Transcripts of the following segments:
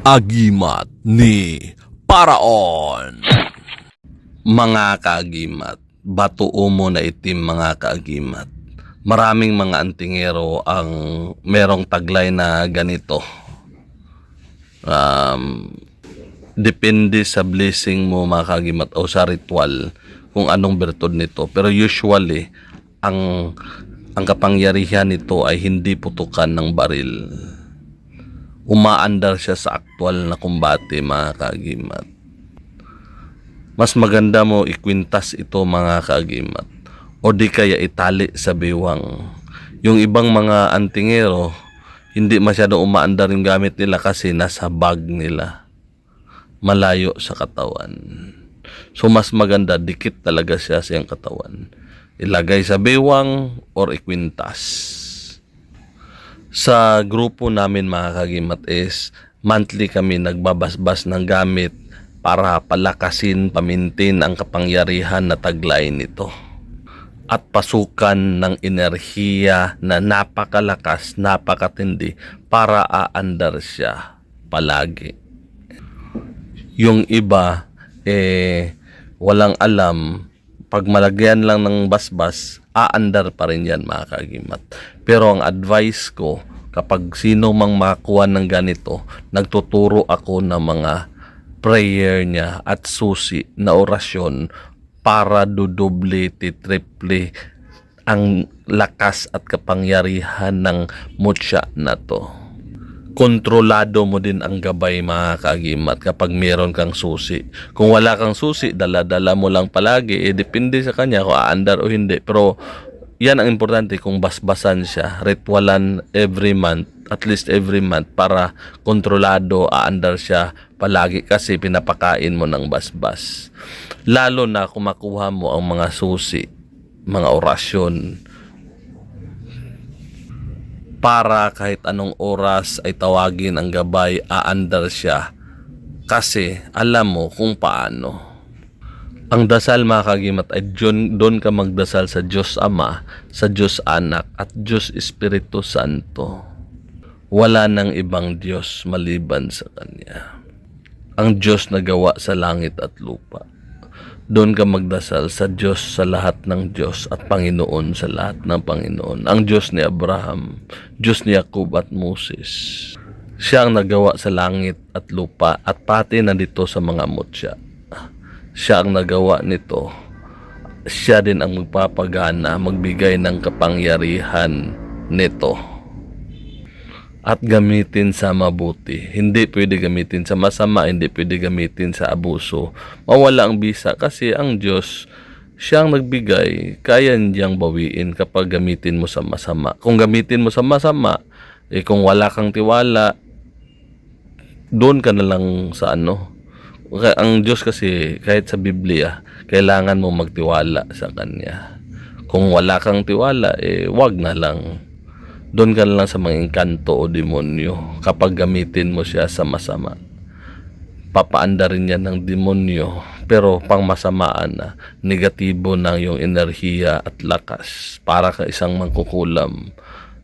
Agimat ni Paraon. Mga kaagimat, batuo mo na itim mga kaagimat. Maraming mga antingero ang merong taglay na ganito. Depende sa blessing mo mga kaagimat o sa ritual kung anong bertud nito. Pero usually, ang kapangyarihan nito ay hindi putukan ng baril. Umaandar siya sa aktual na kumbate mga kaagimat. Mas maganda mo ikwintas ito mga kaagimat o di kaya itali sa biwang. Yung ibang mga antingero hindi masyado umaandar yung gamit nila kasi nasa bag nila, malayo sa katawan. So mas maganda dikit talaga siya sa iyang katawan, ilagay sa biwang or ikwintas. Sa grupo namin mga kaagimat is monthly kami nagbabasbas ng gamit para palakasin, pamintin ang kapangyarihan na taglay nito at pasukan ng enerhiya na napakalakas, napakatindi para aandar siya palagi. Yung iba walang alam, pag malagyan lang ng basbas, aandar pa rin yan mga kaagimat. Pero ang advice ko, kapag sino mang makakuha ng ganito, nagtuturo ako ng mga prayer niya at susi na orasyon para dudoble, triple ang lakas at kapangyarihan ng mutya na to. Kontrolado mo din ang gabay mga kaagimat kapag meron kang susi. Kung wala kang susi, dala-dala mo lang palagi, depende sa kanya kung aandar o hindi. Pero yan ang importante, kung basbasan siya, ritualan every month, at least every month, para kontrolado, aandar siya palagi kasi pinapakain mo ng basbas. Lalo na kung makuha mo ang mga susi, mga orasyon, para kahit anong oras ay tawagin ang gabay, aandar siya kasi alam mo kung paano. Ang dasal mga kaagimat ay doon ka magdasal sa Diyos Ama, sa Diyos Anak at Diyos Espiritu Santo. Wala nang ibang Diyos maliban sa Kanya. Ang Diyos na gawa sa langit at lupa. Doon ka magdasal sa Diyos sa lahat ng Diyos at Panginoon sa lahat ng Panginoon. Ang Diyos ni Abraham, Diyos ni Jacob at Moses. Siya ang nagawa sa langit at lupa at pati nandito sa mga mutya. Siya ang nagawa nito. Siya din ang magpapagana, magbigay ng kapangyarihan nito. At gamitin sa mabuti. Hindi pwede gamitin sa masama, hindi pwede gamitin sa abuso. Mawala ang bisa kasi ang Diyos, siya ang nagbigay, kaya niyang bawiin kapag gamitin mo sa masama. Kung gamitin mo sa masama, kung wala kang tiwala, doon ka na lang sa ang Diyos kasi kahit sa Biblia, kailangan mo magtiwala sa Kanya. Kung wala kang tiwala, wag na lang. Doon ka lang sa mga engkanto o demonyo kapag gamitin mo siya sa masama. Papaanda rin yan ng demonyo, pero pang masamaan na, negatibo na yung enerhiya at lakas. Para ka isang mangkukulam,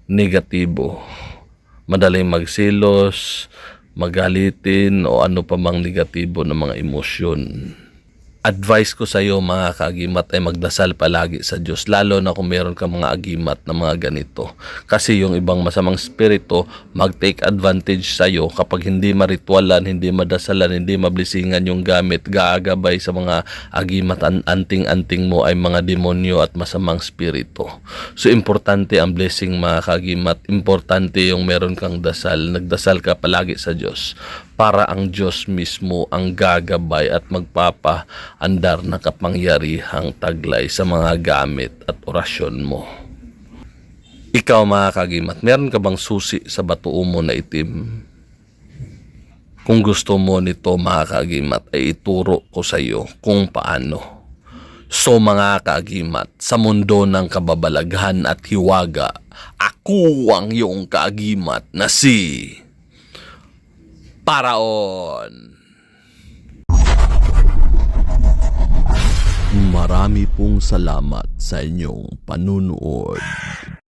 negatibo. Madaling magsilos, magalitin o ano pa mang negatibo na mga emosyon. Advice ko sa iyo mga kaagimat ay magdasal palagi sa Diyos, lalo na kung meron kang mga agimat na mga ganito. Kasi yung ibang masamang spirito mag-take advantage sa iyo kapag hindi maritualan, hindi madasalan, hindi mablisingan yung gamit, gaagabay sa mga agimat, anting-anting mo ay mga demonyo at masamang spirito. So importante ang blessing mga kaagimat, importante yung meron kang dasal, nagdasal ka palagi sa Diyos para ang Diyos mismo ang gagabay at magpapaandar na kapangyarihang taglay sa mga gamit at orasyon mo. Ikaw mga kaagimat, meron ka bang susi sa batuo mo na itim? Kung gusto mo nito mga kaagimat ay ituro ko sa iyo kung paano. So mga kaagimat, sa mundo ng kababalaghan at hiwaga, ako ang iyong kaagimat na si Paraon. Marami pong salamat sa inyong panunood.